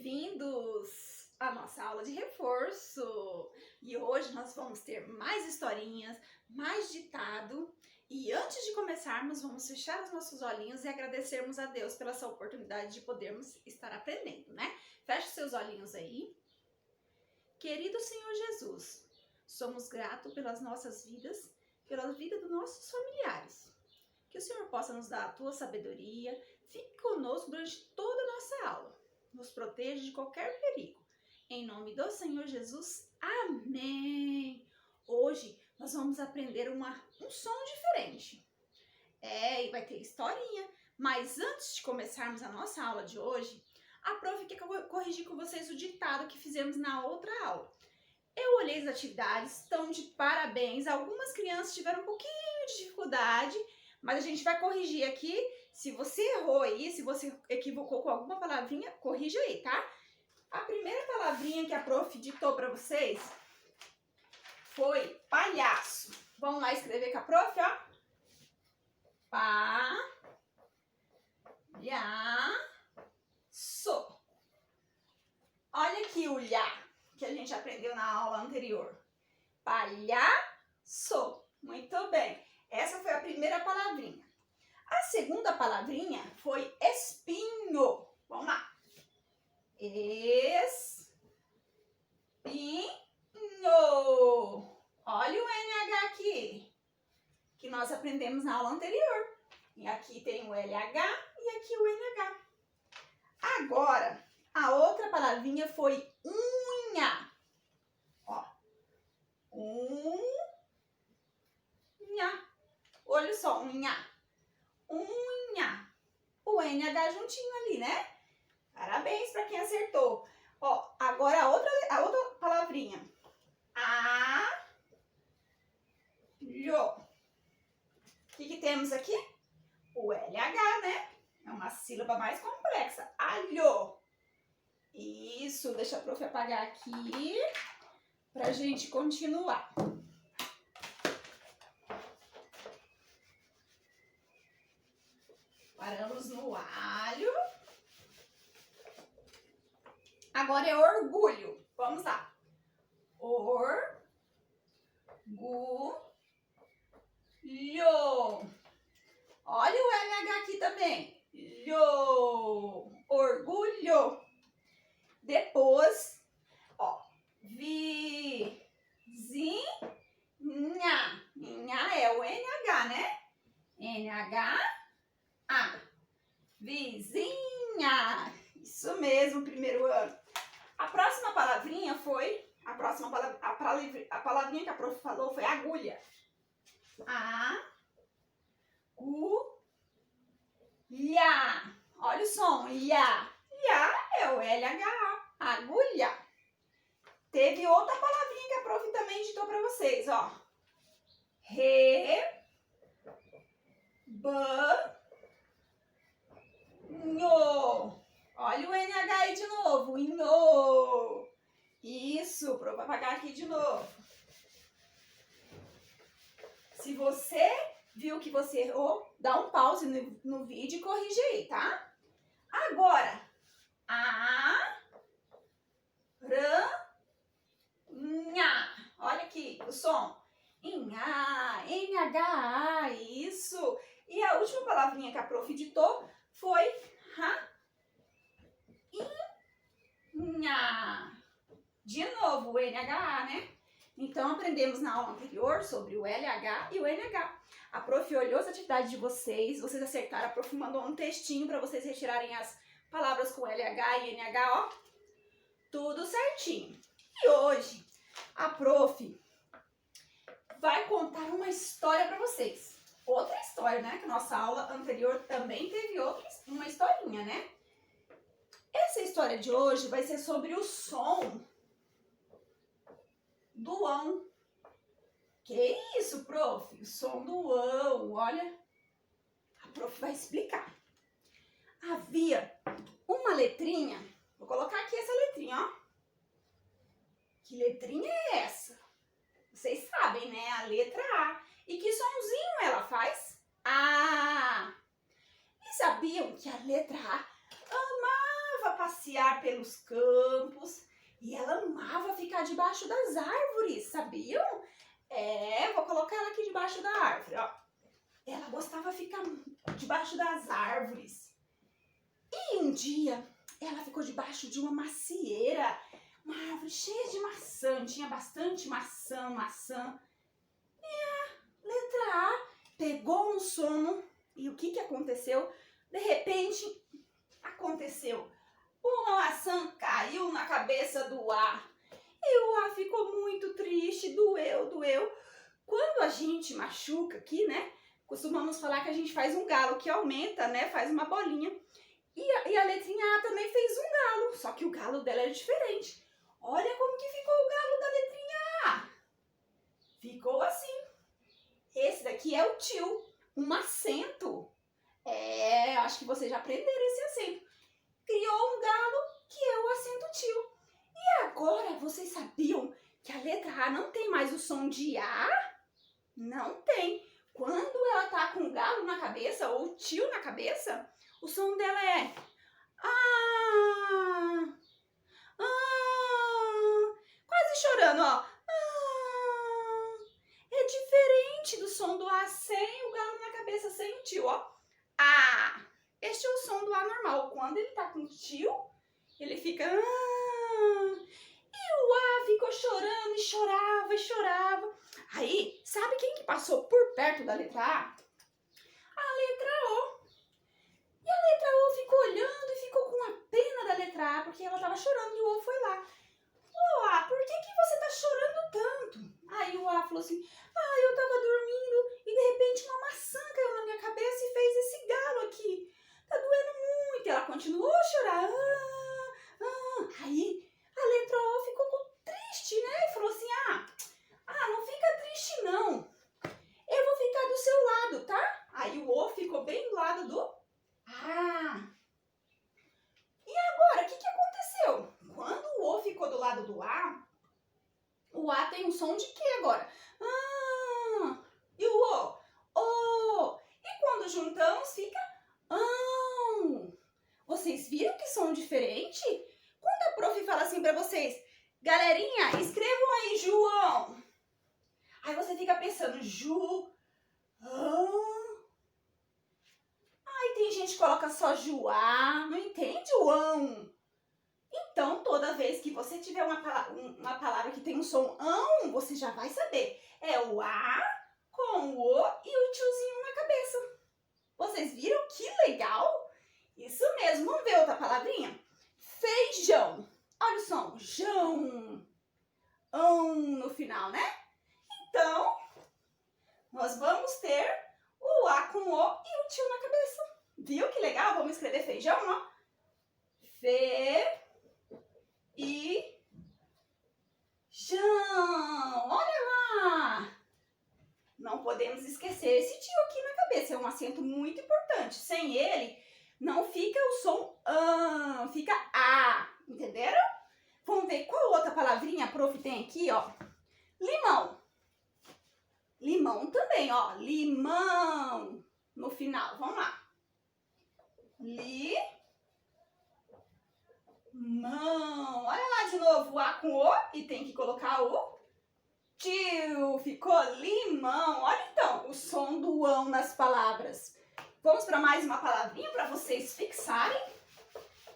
bem-vindos à nossa aula de reforço! E hoje nós vamos ter mais historinhas, mais ditado. E antes de começarmos, vamos fechar os nossos olhinhos e agradecermos a Deus pela essa oportunidade de podermos estar aprendendo, né? Feche seus olhinhos aí. Querido Senhor Jesus, somos gratos pelas nossas vidas, pela vida dos nossos familiares. Que o Senhor possa nos dar a tua sabedoria, fique conosco durante toda a nossa aula. Nos proteja de qualquer perigo. Em nome do Senhor Jesus, amém! Hoje nós vamos aprender um som diferente. E vai ter historinha, mas antes de começarmos a nossa aula de hoje, a prof quer corrigir com vocês o ditado que fizemos na outra aula. Eu olhei as atividades, estão de parabéns. Algumas crianças tiveram um pouquinho de dificuldade, mas a gente vai corrigir aqui. Se você errou aí, se você equivocou com alguma palavrinha, corrija aí, tá? A primeira palavrinha que a prof ditou para vocês foi palhaço. Vamos lá escrever com a prof, ó. Palhaço. Olha aqui o lhá que a gente aprendeu na aula anterior. Palhaço. Muito bem. Essa foi a primeira palavrinha. A segunda palavrinha foi espinho. Vamos lá. Espinho. Olha o NH aqui, que nós aprendemos na aula anterior. E aqui tem o LH e aqui o NH. Agora, a outra palavrinha foi unha. Ó. Unha. Olha só, unha. Unha. O NH juntinho ali, né? Parabéns para quem acertou. Ó, agora a outra palavrinha. Alho. O que temos aqui? O LH, né? É uma sílaba mais complexa. Alho. Isso, deixa a prof apagar aqui pra gente continuar. Paramos no alho. Agora é orgulho. Vamos lá. Orgulho. Olha o LH aqui também. Orgulho. Depois, ó, vizinha. Minha é o NH, né? NH. Vizinha. Isso mesmo, primeiro ano. A próxima palavrinha foi, a palavrinha que a prof falou foi agulha. Agulha. Olha o som, lhá. Lhá é o LH, agulha. Teve outra palavrinha que a prof também ditou para vocês, ó. Rebanho. Olha o NH aí de novo. Inho. Isso, vou apagar aqui de novo. Se você viu que você errou, dá um pause no vídeo e corrige aí, tá? Agora, aranha. Olha aqui o som. Inha, NH, isso. E a última palavrinha que a prof ditou foi rainha. De novo, o NH, né? Então, aprendemos na aula anterior sobre o LH e o NH. A prof olhou as atividades de vocês acertaram, a prof mandou um textinho para vocês retirarem as palavras com LH e NH, ó. Tudo certinho. E hoje, a prof vai contar uma história para vocês. Outra história, né? Que nossa aula anterior também teve uma historinha, né? Essa história de hoje vai ser sobre o som do ão. Que isso, prof? O som do ão, olha. A prof vai explicar. Havia uma letrinha. Vou colocar aqui essa letrinha, ó. Que letrinha é essa? Vocês sabem, né? A letra A. E que sonzinho ela faz? A. E sabiam que a letra A amava passear pelos campos e ela amava ficar debaixo das árvores, sabiam? Vou colocar ela aqui debaixo da árvore, ó. Ela gostava de ficar debaixo das árvores. E um dia, ela ficou debaixo de uma macieira, uma árvore cheia de maçã, tinha bastante maçã. E a letra A pegou no sono e o que aconteceu? De repente, aconteceu. Uma maçã caiu na cabeça do A. E o A ficou muito triste, doeu. Quando a gente machuca aqui, né? Costumamos falar que a gente faz um galo que aumenta, né? Faz uma bolinha. E a letrinha A também fez um galo, só que o galo dela era diferente. Olha como que ficou o galo da letrinha A. Ficou assim. Esse daqui é o tio, um acento. Acho que vocês já aprenderam esse acento. Criou um galo que é o acento tio. E agora, vocês sabiam que a letra A não tem mais o som de A? Não tem. Quando ela tá com o galo na cabeça ou tio na cabeça, o som dela é ah, quase chorando, ó. É diferente do som do A sem o galo na cabeça, sem o tio, ó. Este é o som do A normal. Quando ele tá com o tio, ele fica E o A ficou chorando e chorava. Aí, sabe quem que passou por perto da letra A? A letra O. E a letra O ficou olhando e ficou com a pena da letra A, porque ela estava chorando e o O foi lá. Ô A, por que você está chorando tanto? Aí o A falou assim, eu estava dormindo e de repente uma maçã caiu na minha cabeça e fez esse galo aqui. Tá doendo muito. E ela continuou a chorar. Aí a letra O ficou triste, né? E falou assim, não fica triste não. Eu vou ficar do seu lado, tá? Aí o O ficou bem do lado do E agora, o que aconteceu? Quando o O ficou do lado do A, o A tem um som de quê agora? E o O? E quando juntamos, fica Vocês viram que som diferente? Quando a prof fala assim pra vocês, galerinha, escrevam aí João. Aí você fica pensando, João. Aí tem gente que coloca só Joá, não entende o ão. Então, toda vez que você tiver uma palavra que tem um som ão, você já vai saber. É o A com o O e o tiozinho na cabeça. Vocês viram que legal? Isso mesmo. Vamos ver outra palavrinha? Feijão. Olha o som. Jão. Ão no final, né? Então, nós vamos ter o A com o O e o tio na cabeça. Viu que legal? Vamos escrever feijão, ó. Jão. Olha lá. Não podemos esquecer esse tio aqui na cabeça. É um acento muito importante. Sem ele, não fica o som fica A. Entenderam? Vamos ver qual outra palavrinha a prof tem aqui, ó. Limão. Limão também, ó. Limão. No final. Vamos lá. Mão. Olha lá de novo o A com O e tem que colocar o tio. Ficou limão. Olha então o som do ão nas palavras. Vamos para mais uma palavrinha para vocês fixarem,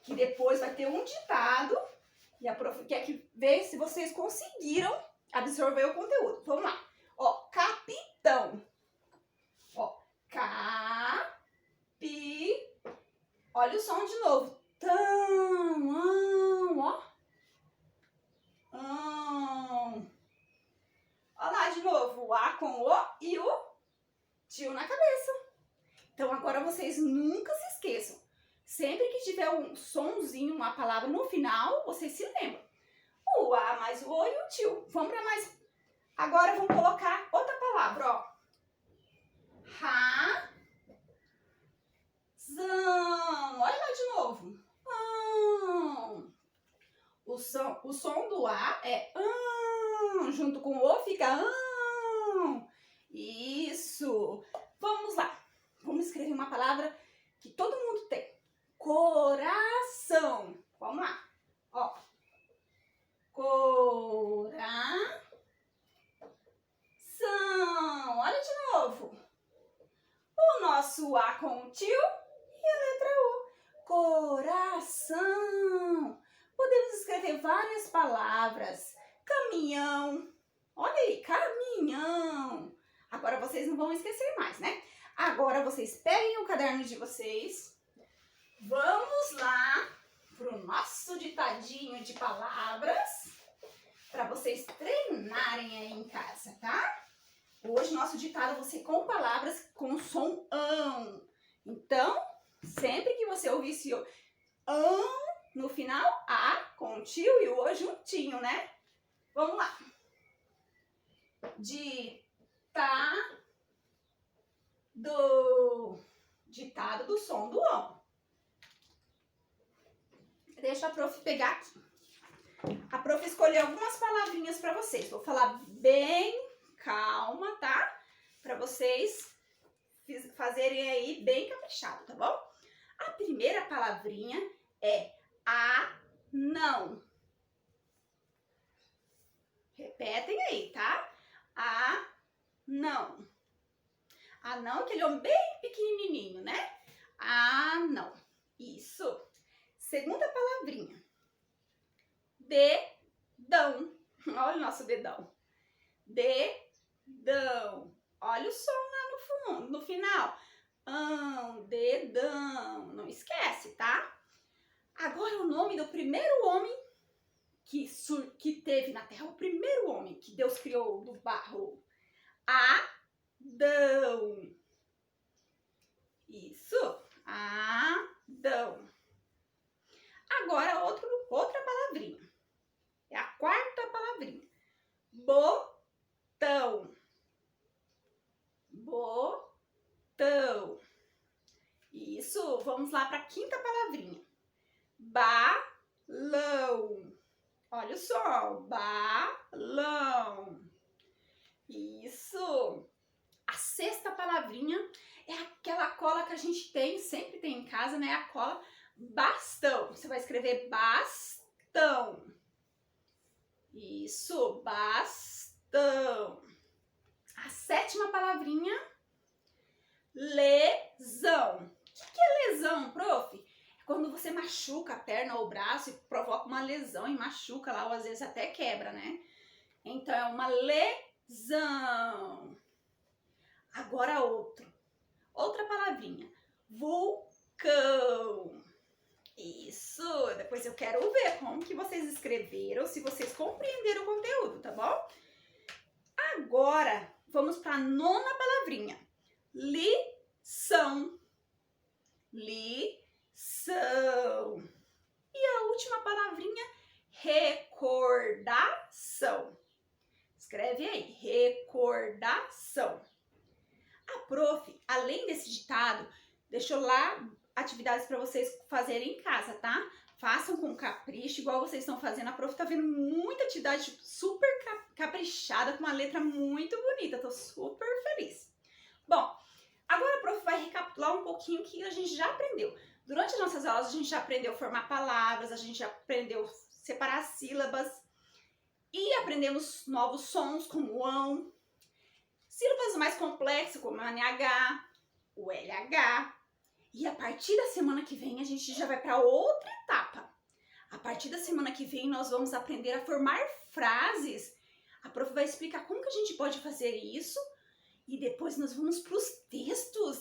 que depois vai ter um ditado e a prof quer ver se vocês conseguiram absorver o conteúdo. Vamos lá. Ó, capitão. Ó, Olha o som de novo. Ó. Olha lá de novo, o A com o O e o tio na cabeça. Então agora vocês nunca se esqueçam. Sempre que tiver um sonzinho, uma palavra no final, vocês se lembram. O A mais o O e o tio. Vamos para mais. Agora vamos colocar outra palavra, ó. Razão. Olha lá de novo. O som do A é junto com o O fica Isso. Vamos lá. Vamos escrever uma palavra que todo mundo tem. Coração. Vamos lá. Ó. Coração. Olha de novo. O nosso A com o tio e a letra U. Coração. Podemos escrever várias palavras. Caminhão. Olha aí, caminhão. Agora vocês não vão esquecer mais, né? Agora vocês peguem o caderno de vocês. Vamos lá pro nosso ditadinho de palavras. Para vocês treinarem aí em casa, tá? Hoje nosso ditado vai ser com palavras com som ão. Então, sempre que você ouvir esse ão no final, A com o tio e o O juntinho, né? Vamos lá. Ditado do som do ão. Deixa a prof pegar aqui. A prof escolheu algumas palavrinhas para vocês. Vou falar bem calma, tá? Para vocês fazerem aí bem caprichado, tá bom? A primeira palavrinha é anão. Repetem aí, tá? Anão. Anão é aquele homem bem pequenininho, né? Anão. Isso. Segunda palavrinha. Dedão. Olha o nosso dedão. Dedão. Olha o som lá no fundo, no final. Dedão. Não esquece, tá? Agora o nome do primeiro homem que teve na Terra. O primeiro homem que Deus criou do barro. Adão. Isso. Adão. Agora outra palavrinha. É a quarta palavrinha. Botão. Botão. Isso. Vamos lá para a quinta palavrinha. Balão. Olha o som. Balão. Isso. A sexta palavrinha é aquela cola que a gente sempre tem em casa, né? A cola bastão. Você vai escrever bastão. Isso, bastão. A sétima palavrinha, lesão. O que é lesão, prof? É quando você machuca a perna ou o braço e provoca uma lesão e machuca lá, ou às vezes até quebra, né? Então, é uma lesão. Agora outra palavrinha, vulcão. Isso, depois eu quero ver como que vocês escreveram, se vocês compreenderam o conteúdo, tá bom? Agora, vamos para a nona palavrinha. Lição. Lição. E a última palavrinha, recordação. Escreve aí, recordação. A prof, além desse ditado, deixou lá atividades para vocês fazerem em casa, tá? Façam com capricho, igual vocês estão fazendo. A prof tá vendo muita atividade super caprichada, com uma letra muito bonita. Tô super feliz. Bom, agora a prof vai recapitular um pouquinho o que a gente já aprendeu. Durante as nossas aulas, a gente já aprendeu a formar palavras, a gente já aprendeu a separar sílabas e aprendemos novos sons, como o ão. Sílabas mais complexas, como o NH, o LH. E a partir da semana que vem, a gente já vai para outra etapa. A partir da semana que vem, nós vamos aprender a formar frases. A prof vai explicar como que a gente pode fazer isso. E depois nós vamos para os textos.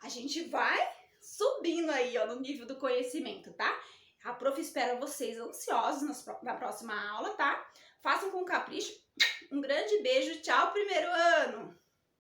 A gente vai subindo aí, ó, no nível do conhecimento, tá? A prof espera vocês ansiosos na próxima aula, tá? Façam com capricho. Um grande beijo. Tchau, primeiro ano!